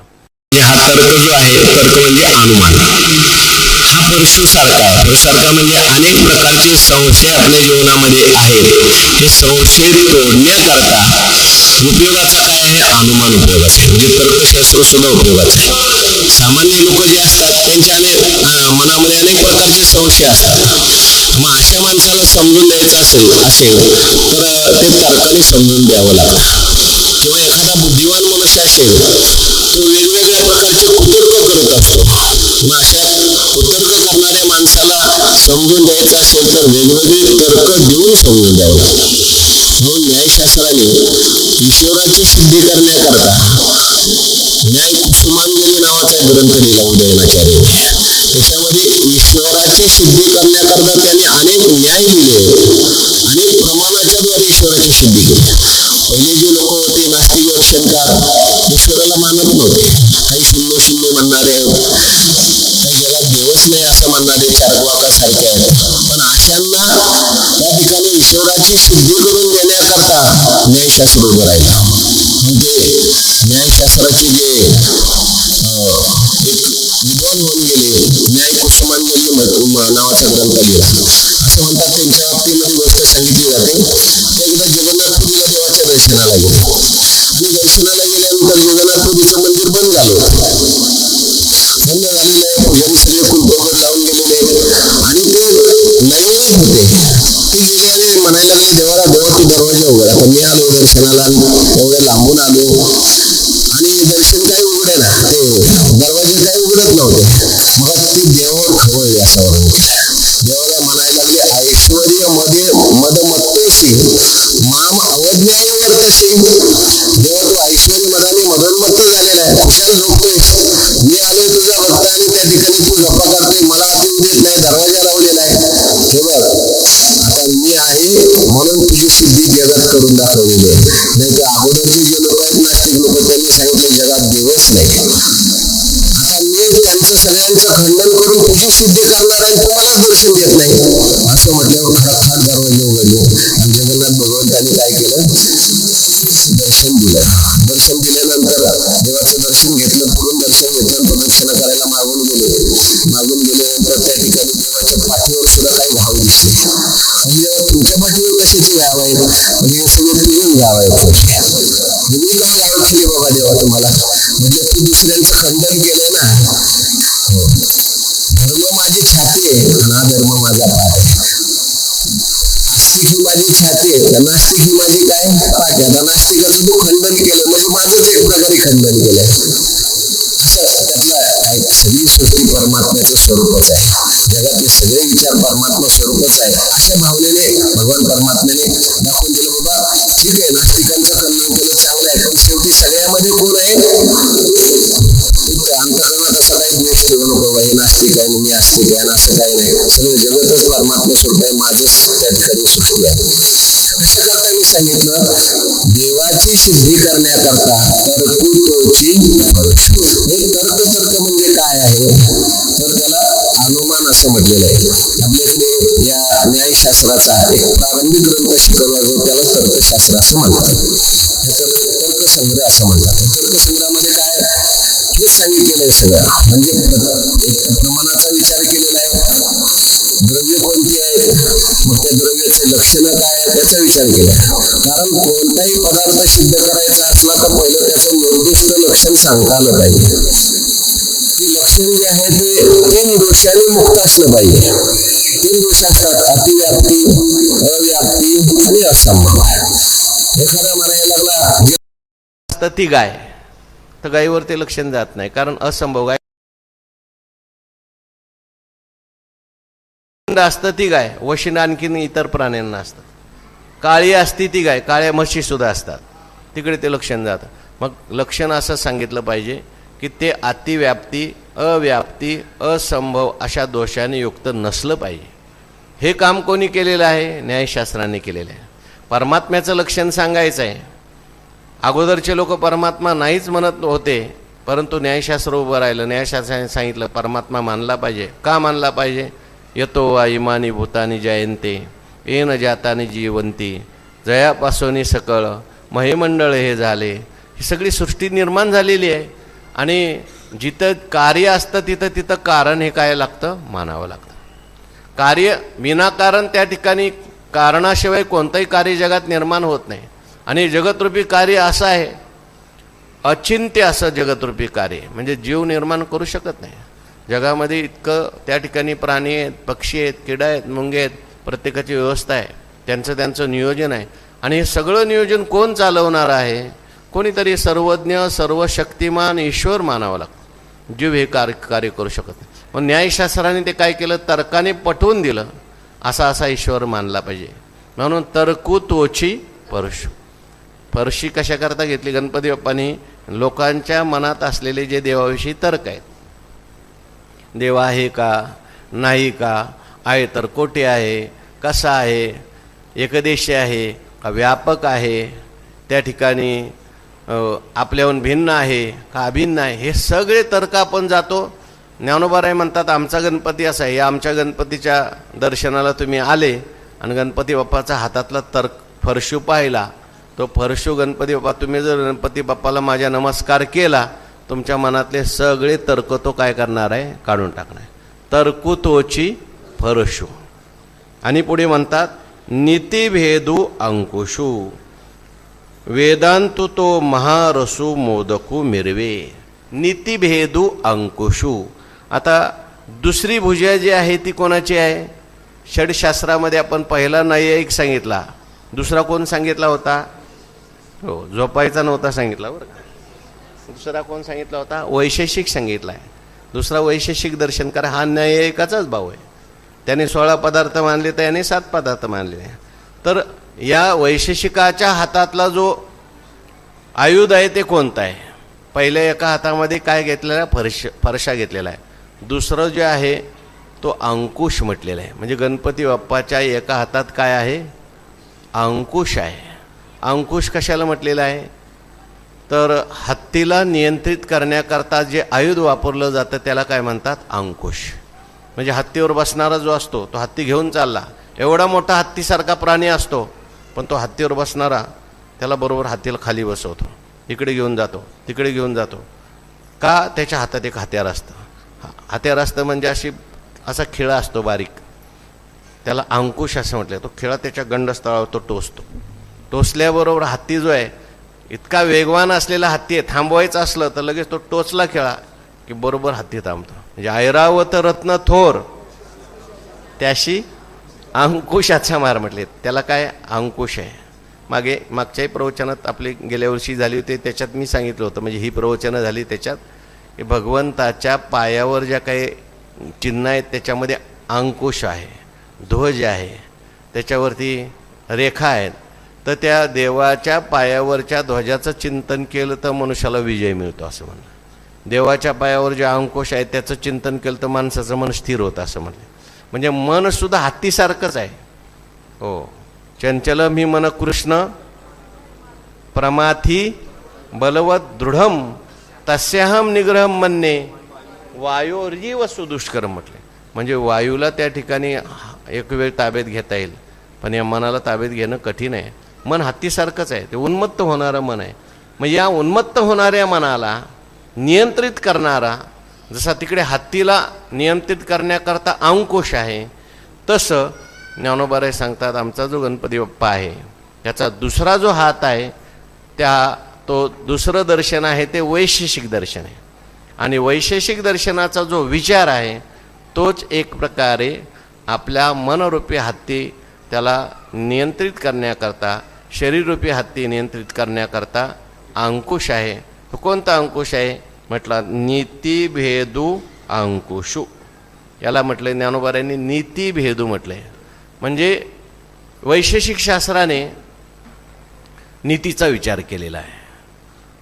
हा तर्क जो आहे, तर्क म्हणजे अनुमान, हा परशु सारखा आहे. परसारखा म्हणजे अनेक प्रकारचे संशय आपल्या जीवनामध्ये आहेत. हे संशय तोडण्याकरता उपयोगाचा काय आहे, अनुमान उपयोगाचा आहे. म्हणजे तर्कशास्त्र सुद्धा उपयोगाचं आहे. सामान्य लोक जे असतात त्यांच्या मनामध्ये अनेक प्रकारचे संशय असतात. मग अशा माणसाला समजून द्यायचं असेल तर ते तर्काने समजून द्यावं लागतं. किंवा एखादा बुद्धिवान मनुष्य असेल, तो वेगवेगळ्या प्रकारचे कुतर्क करत असतो. मग अशा कुतर्क करणाऱ्या माणसाला समजून द्यायचं असेल तर वेगवेगळे तर्क देऊन समजून द्यावं लागतं. म्हणून न्यायशास्त्राने ईश्वराची सिद्धी करण्याकरता न्याय कुसुमांजली नावाचा एक ग्रंथ लिहिला उदयनाचार्यांनी. त्याच्यामध्ये ईश्वराची सिद्धी करण्याकरता त्याने अनेक न्याय दिले, अनेक प्रमाणाच्या द्वारे ईश्वराची सिद्धी केली. पहिले जे लोक होते नास्तिक वक्षणकार, ईश्वराला मानत नव्हते. काही शून्य शून्य म्हणणारे, काही जगात देवच नाही असं म्हणणारे चार्वाकासारखे आहेत. पण अशांना त्या ठिकाणी ईश्वराची सिद्धी करून देण्याकरता न्यायशास्त्र उभं राहिलं. म्हणजे न्यायशास्त्राचे जे एक विद्वान होऊन गेले, न्याय कुसुमांजली नावाचा ग्रंथ लिहिला. असं म्हणतात त्यांच्या बाबतीमध्ये गोष्ट सांगितली जाते. ते एकदा जगन्नाथपुरीला देवाच्या दर्शनाला गेले आणि दर्शनाला गेल्यानंतर जगन्नाथपुरीचं मंदिर बंद झालं होतं. बंद झालेलं आहे, पुजारी सगळे कुलप वगैरे लावून गेलेले आहेत आणि ते लाईनीत होते. ते गेले आणि म्हणायला लागले देवाला, देवा तू दरवाजा उघड. आता मी आलो दर्शनाला, एवढ्या लांबून आलो आणि दर्शन काही उघडे ना, ते दरवाजे काही उघडत नव्हते. मग ते देवावर खवळले, असं वर्णन केलं. देवाला म्हणायला लागले, ऐश्वर्य मध्ये मदमत्तोशी माम अवज्ञाय वर्तशी. देवा तू ऐश्वर्य मदाने मदोन्मत्त झालेला आहे, खुशाल झोपतोयस. मी आलोय तुझा भक्त आणि त्या ठिकाणी तू गप्पा करतोय, मला आत येऊ देत नाही, दरवाजा लावलेला आहे. हे बघ, आता मी आहे म्हणून तुझी सिद्धी जगात करून दाखवलेली आहे. नाही तर अगोदरचे जे लोक आहेत नास्तिक लोक, त्यांनी सांगितलं जगात देवच नाही. आता मी त्यांचं सगळ्यांचं खंडन करून तुझी सिद्धी करणार आहे, तू मला दर्शन देत नाही असं म्हटल्यावर खडाखड दरवाजे उघडले आणि जगन्नाथ भगवंतांनी काय केलं, दर्शन दिलं. दर्शन दिल्यानंतर देवाचं दर्शन घेतलं, पुढून दर्शन घेतलं, प्रदक्षिणा करायला मागून गेल्यानंतर त्या ठिकाणी देवाच्या पाठीवर सुद्धा काही घाव दिसले. म्हणजे देवा तुमच्या पाठीवर कशाचे घाव आहेत, म्हणजे हे सगळे तुझेच घाव आहेत. मी का घाव केले बाबा देवा तुम्हाला, म्हणजे तू दुसऱ्यांचं खंडन केलंय ना. धर्म माझी छाती आहे आणि अधर्म माझा पाठ आहे. आस्तिक ही माझी छाती आहे, नास्तिक ही माझी काय पाठ आहे. नास्तिकाचं तू खंडन केलं म्हणजे माझंच एक प्रकारे खंडन केलंय. असं त्यातला काय, सगळी सृष्टी परमात्म्याचं स्वरूपच आहे, जगातले सगळे विचार परमात्मा स्वरूपच आहे. अशा भावनेने भगवान परमात्म्याने दाखवून दिलं, बाबा ठीक आहे नास्तिकांचं खंडन केलं, चांगलं आहे, पण शेवटी सगळ्यामध्ये कोण आहे. अंतकरणात असा काही द्वेष ठेवू नको, हे नास्तिक आहे मी आस्तिक आहे, असं काही नाही. सगळं जगतच परमात्मा स्वरूप आहे, माझंच त्या ठिकाणी सृष्टी आहे. अशा करता मी सांगितलं, देवाची सिद्धी करण्याकरता तर्कुतोची परशु. तर्क म्हणजे काय आहे, तर त्याला अनुमान असं म्हटलेलं आहे. आपल्याकडे या न्यायशास्त्राचा एक प्रारंभिक ग्रंथ शिकवला जातो, त्याला तर्कशास्त्र असं म्हणतात. तर्कसंग्रह असं म्हणतात. तर्कसंग्रहामध्ये काय हेच सांगितलेलं आहे सगळं. म्हणजे एक प्रमाणाचा विचार केलेला आहे, द्रव्य कोणते आहेत, मग त्या द्रव्याचे लक्षणं काय आहेत त्याचा विचार केला. कारण कोणताही पदार्थ सिद्ध करायचा असला तर पहिलं त्याचं निर्दिष्ट लक्षण सांगता आलं पाहिजे. ते लक्षण दर्शन जे आहे ते 3 दोषांनी मुक्त असलं पाहिजे. 3 दोष असतात: अतिव्याप्ती, अव्याप्ती आणि असंभव. एखादा म्हणायला लागला असतं ती गाय, तर गायीवर ते लक्षण जात नाही, कारण असंभव गाय असतं ती गाय. वशिंड आणखीन इतर प्राण्यांना असतं. काळी असती ती गाय, काळ्या म्हशी सुद्धा असतात, तिकडे ते लक्षण जातं. मग लक्षण असं सांगितलं पाहिजे की ते अतिव्याप्ती, अव्याप्ती, असंभव अशा दोषाने युक्त नसलं पाहिजे. हे काम कोणी केलेलं आहे? न्यायशास्त्राने केलेलं आहे. परमात्म्याचं लक्षण सांगायचं आहे. अगोदरचे लोक परमात्मा नाहीच म्हणत होते, परंतु न्यायशास्त्र उभं राहिलं. न्यायशास्त्राने सांगितलं परमात्मा मानला पाहिजे. का मानला पाहिजे? यतो वा इमानी भूतानी जयंते येन जातानी जीवंती, जयापासून सकळ महिमंडळ हे झाले. ही सगळी सृष्टी निर्माण झालेली आहे आणि जिथं कार्य असतं तिथं कारण हे काय लागतं? मानावं लागतं. कार्य विनाकारण त्या ठिकाणी कारणाशिवाय कोणतंही कार्य जगात निर्माण होत नाही. आणि जगतरूपी कार्य असं आहे, अचिंत्य असं जगतरूपी कार्य, म्हणजे जीव निर्माण करू शकत नाही. जगामध्ये इतकं त्या ठिकाणी प्राणी आहेत, पक्षी आहेत, किडा आहेत, मुंगे आहेत, प्रत्येकाची व्यवस्था आहे, त्यांचं नियोजन आहे. आणि हे सगळं नियोजन कोण चालवणार आहे? कोणीतरी सर्वज्ञ, सर्वशक्तिमान ईश्वर मानावं लागतं. जीव हे कार्य करू शकत नाही. मग न्यायशास्त्राने ते काय केलं? तर्काने पटवून दिलं, असा ईश्वर मानला पाहिजे. म्हणून तर्कू तोची परशु. परशी कशाकरता घेतली? गणपती बाप्पांनी लोकांच्या मनात असलेले जे देवाविषयी तर्क आहेत, देव आहे का, नाही का, आहे तर कोटी आहे, कसा आहे, एकदेशी आहे का व्यापक आहे, त्या ठिकाणी आपल्याहून भिन्न आहे का अभिन्न आहे, हे सगळे तर्क आपण जातो. ज्ञानोबाराय म्हणतात आमचा गणपती असा आहे. या आमच्या गणपतीच्या दर्शनाला तुम्ही आले आणि गणपती बाप्पाचा हातातला फरशू पाहिला, तो फरशू गणपती बाप्पा, तुम्ही जर गणपती बाप्पाला माझ्या नमस्कार केला, तुमच्या मनातले सगळे तर्क तो काय करणार आहे? काढून टाकणार. तर्कू तोची फरशू. आणि पुढे म्हणतात नीतिभेदू अंकुशू, वेदांतु तो महारसू मोदकू मिरवे. नीतिभेदू अंकुशू. आता दुसरी भुजा जी आहे ती कोणाची आहे? षडशास्त्रामध्ये आपण पहिला नैयायिक सांगितला, दुसरा कोण सांगितला होता? हो, झोपायचा नव्हता सांगितला बरं का. दुसरा कोण सांगितला होता? वैशेषिक सांगितला आहे. दुसरा वैशेषिक दर्शनकार हा न्यायिकाचाच भाऊ आहे. त्याने 16 पदार्थ मानले तर याने 7 पदार्थ मानले. तर या वैशेषिकाच्या हातातला जो आयुध आहे ते कोणता आहे? पहिल्या एका हातामध्ये काय घेतलेला आहे? फरशा घेतलेला आहे. दुसरं जे आहे तो अंकुश म्हटलेला आहे. म्हणजे गणपती बाप्पाच्या एका हातात काय आहे? अंकुश आहे. अंकुश कशाला म्हटलेला आहे? तर हत्तीला नियंत्रित करण्याकरता जे आयुध वापरलं जातं त्याला काय म्हणतात? अंकुश. म्हणजे हत्तीवर बसणारा जो असतो तो हत्ती घेऊन चालला, एवढा मोठा हत्तीसारखा प्राणी असतो, पण तो हत्तीवर बसणारा त्याला बरोबर हत्तीला खाली बसवतो, इकडे घेऊन जातो, तिकडे घेऊन जातो. का? त्याच्या हातात एक हत्यार असतं. हत्यार असतं म्हणजे असा खिळा असतो बारीक, त्याला अंकुश असं म्हटलं. तो खिळा त्याच्या गंडस्थळावर तो टोचतो. टोचल्याबरोबर हत्ती जो आहे इतका वेगवान असलेला हत्ती आहे, थांबवायचं असलं तर लगेच तो टोचला खिळा की बरोबर हत्ती थांबतो. म्हणजे ऐरावत रत्न थोर त्याशी अंकुशाचा मार म्हटले. त्याला काय? अंकुश आहे. मागच्याही प्रवचनात आपली गेल्या वर्षी झाली होती, त्याच्यात मी सांगितलं होतं, म्हणजे ही प्रवचनं झाली त्याच्यात, की भगवंताच्या पायावर ज्या काही चिन्ह आहेत त्याच्यामध्ये अंकुश आहे, ध्वज आहे, त्याच्यावरती रेखा आहेत. तर त्या देवाच्या पायावरच्या ध्वजाचं चिंतन केलं तर मनुष्याला विजय मिळतो असं म्हणलं. देवाच्या पायावर जे अंकुश आहे त्याचं चिंतन केलं तर माणसाचं मन स्थिर होतं असं म्हणलं. म्हणजे मनसुद्धा हत्तीसारखंच आहे. हो, चंचलम ही मन कृष्ण प्रमाथी बलवत दृढम तस्याहम निग्रहम मन्ये वायोर्जीव सुदुष्करम म्हटले. म्हणजे वायूला त्या ठिकाणी एक वेळ ताब्यात घेता येईल, पण या मनाला ताब्यात घेणं कठीण आहे. मन हत्तीसारखंच आहे, ते उन्मत्त होणारं मन आहे. मग या उन्मत्त होणाऱ्या मनाला नियंत्रित करणारा, जसा तिकडे हत्तीला नियंत्रित करण्याकरता अंकुश आहे, तसं ज्ञानोबाराय सांगतात आमचा जो गणपती बाप्पा आहे त्याचा दुसरा जो हात आहे तो दुसरं दर्शन आहे ते वैशेषिक दर्शन आहे. आणि वैशेषिक दर्शनाचा जो विचार आहे तोच एक प्रकारे आपल्या मनरूपी हत्ती त्याला नियंत्रित करण्याकरता, शरीररूपी हत्ती नियंत्रित करण्याकरता अंकुश आहे. तो कोणता अंकुश आहे म्हटलं? नीतिभेदू अंकुशू. याला म्हटलं ज्ञानोबारायांनी नीतिभेदू म्हटलंय. म्हणजे वैशेषिक शास्त्राने नीतीचा विचार केलेला आहे.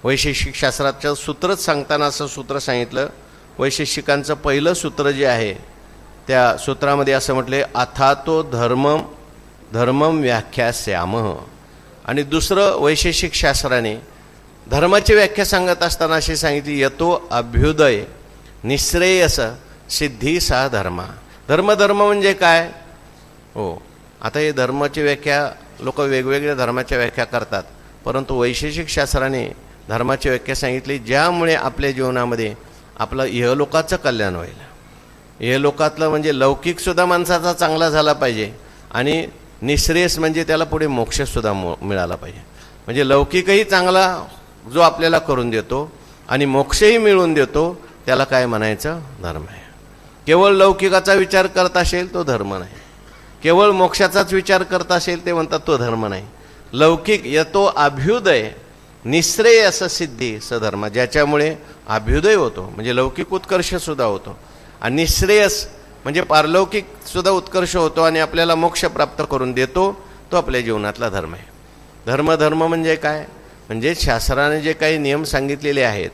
वैशेषिक शास्त्राचं सूत्रच सांगताना असं सूत्र सांगितलं. वैशेषिकांचं पहिलं सूत्र जे आहे त्या सूत्रामध्ये असं म्हटले, अथातो धर्मम व्याख्यास्यामः. आणि दुसरं वैशेषिक शास्त्राने धर्माची व्याख्या सांगत असताना अशी सांगितली, यतो अभ्युदय निःश्रेयस सिद्धी सा धर्मा. धर्म म्हणजे काय हो. आता हे धर्माची व्याख्या लोक वेगवेगळ्या धर्माच्या व्याख्या करतात, परंतु वैशेषिक शास्त्राने धर्माची व्याख्या सांगितली ज्यामुळे आपल्या जीवनामध्ये आपलं इहलोकाचं कल्याण होईल. इहलोकातलं म्हणजे लौकिकसुद्धा माणसाचा चांगला झाला पाहिजे आणि निःश्रेयस म्हणजे त्याला पुढे मोक्षसुद्धा मिळाला पाहिजे. म्हणजे लौकिकही चांगला जो आपल्याला करून देतो आणि मोक्षही मिळवून देतो त्याला काय म्हणायचं? धर्म आहे. केवळ लौकिकाचा विचार करत असेल तो धर्म नाही, केवळ मोक्षाचाच विचार करत असेल ते म्हणतात तो धर्म नाही. लौकिक यतो अभ्युदय निःश्रेयस सिद्धी सधर्म, ज्याच्यामुळे अभ्युदय होतो म्हणजे लौकिक उत्कर्षसुद्धा होतो आणि निःश्रेयस म्हणजे पारलौकिकसुद्धा उत्कर्ष होतो आणि आपल्याला मोक्ष प्राप्त करून देतो, तो आपल्या जीवनातला धर्म आहे. धर्म म्हणजे काय? म्हणजे शास्त्राने जे काही नियम सांगितलेले आहेत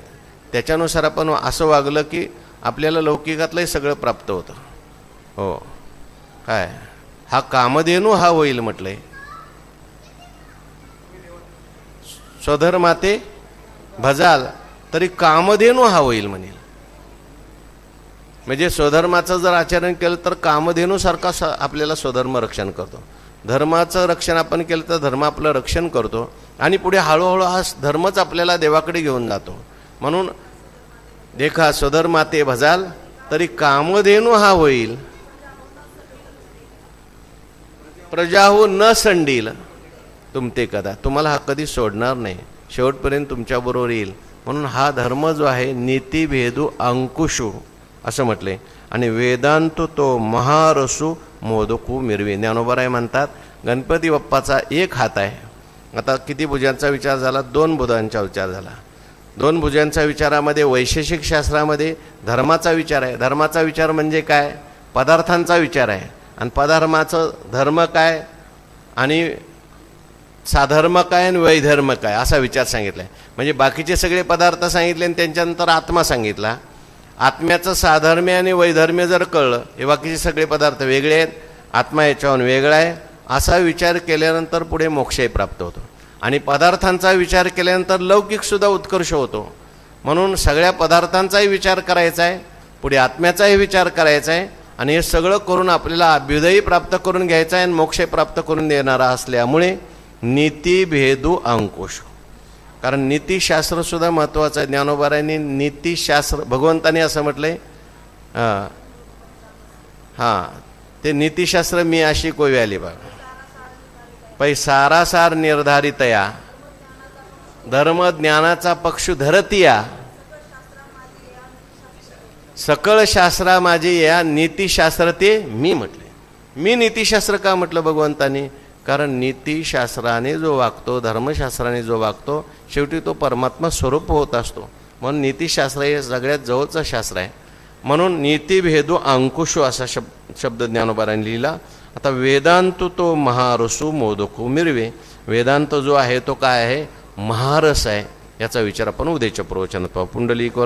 त्याच्यानुसार आपण असं वागलं की आपल्याला लौकिकातलंही सगळं प्राप्त होतं. हो काय हा कामधेनू हा होईल म्हटलंय. स्वधर्माते भजाल तरी कामधेनू हा होईल म्हणेल. म्हणजे स्वधर्माचं जर आचरण केलं तर कामधेनूसारखा आपल्याला स्वधर्म रक्षण करतो. धर्माचं रक्षण आपण केलं तर धर्म आपलं रक्षण करतो आणि पुढे हळूहळू हा धर्मच आपल्याला देवाकडे घेऊन जातो. म्हणून देखा स्वधर्माते भजाल तरी कामधेनू हा होईल. प्रजाहू न संडील तुमते कदा, तुम्हाला हा कधी सोडणार नाही, शेवटपर्यंत तुमच्याबरोबर येईल. म्हणून हा धर्म जो आहे नीतिभेदू अंकुशू असं म्हटले. आणि वेदांत तो महारसू मोदकू मिरवी. ज्ञानोबाराय म्हणतात गणपती बाप्पाचा एक हात आहे. आता किती भुजांचा विचार झाला? 2 भुजांचा विचार झाला. 2 भुजांच्या विचारामध्ये वैशेषिक शास्त्रामध्ये धर्माचा विचार आहे. धर्माचा विचार म्हणजे काय? पदार्थांचा विचार आहे. आणि पदार्थाचं धर्म काय आणि साधर्म काय आणि वैधर्म काय असा विचार सांगितला आहे. म्हणजे बाकीचे सगळे पदार्थ सांगितले आणि त्यांच्यानंतर आत्मा सांगितला. आत्म्याचं साधर्म्य आणि वैधर्म्य जर कळलं, हे बाकीचे सगळे पदार्थ वेगळे आहेत, आत्मा याच्याहून वेगळा आहे असा विचार केल्यानंतर पुढे मोक्षही प्राप्त होतो. आणि पदार्थांचा विचार केल्यानंतर लौकिकसुद्धा उत्कर्ष होतो. म्हणून सगळ्या पदार्थांचाही विचार करायचा आहे, पुढे आत्म्याचाही विचार करायचा आहे आणि हे सगळं करून आपल्याला अभ्युदयही प्राप्त करून घ्यायचा आहे आणि मोक्ष प्राप्त करून देणारा असल्यामुळे नीतिभेदू अंकुश. कारण नीतिशास्त्रसुद्धा महत्त्वाचं आहे. ज्ञानोबारायांनी नीतिशास्त्र भगवंताने असं म्हटलंय, हां ते नीतिशास्त्र मी अशी कोवी आली बघ पै सारासार निर्धारितया धर्म ज्ञानाचा पक्षु धरतिया सकळ शास्त्रा माझे या नीतिशास्त्र ते मी म्हटले. मी नीतिशास्त्र का म्हटलं भगवंतानी? कारण नीतिशास्त्राने जो वागतो, धर्मशास्त्राने जो वागतो, शेवटी तो परमात्मा स्वरूप होत असतो. म्हणून नीतिशास्त्र हे सगळ्यात जवळचं शास्त्र आहे. म्हणून नीतिभेदू अंकुशो असा शब्द ज्ञानोबारांनी लिहिला. आता वेदांत तो महारसू मोदकू मिरवे. वेदांत जो आहे तो काय आहे? महारस आहे. याचा विचार आपण उद्याच्या प्रवचनात पाहू. पुंडलिकवर